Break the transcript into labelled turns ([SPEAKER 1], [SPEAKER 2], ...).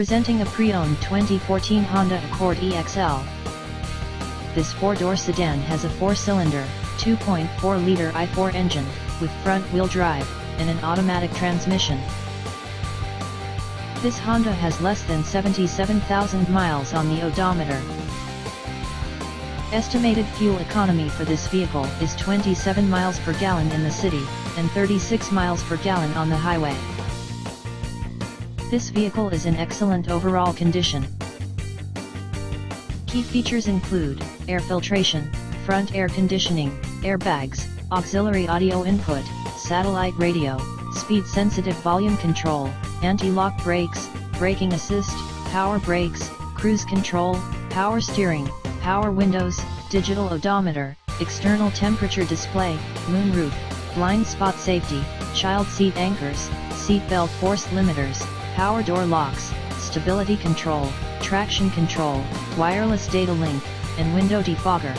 [SPEAKER 1] Presenting a pre-owned 2014 Honda Accord EXL. This four-door sedan has a four-cylinder, 2.4-liter i4 engine, with front-wheel drive, and an automatic transmission. This Honda has less than 77,000 miles on the odometer. Estimated fuel economy for this vehicle is 27 miles per gallon in the city, and 36 miles per gallon on the highway. This vehicle is in excellent overall condition. Key features include air filtration, front air conditioning, airbags, auxiliary audio input, satellite radio, speed-sensitive volume control, anti-lock brakes, braking assist, power brakes, cruise control, power steering, power windows, digital odometer, external temperature display, moonroof, blind spot safety, child seat anchors, seat belt force limiters, power door locks, stability control, traction control, wireless data link, and window defogger.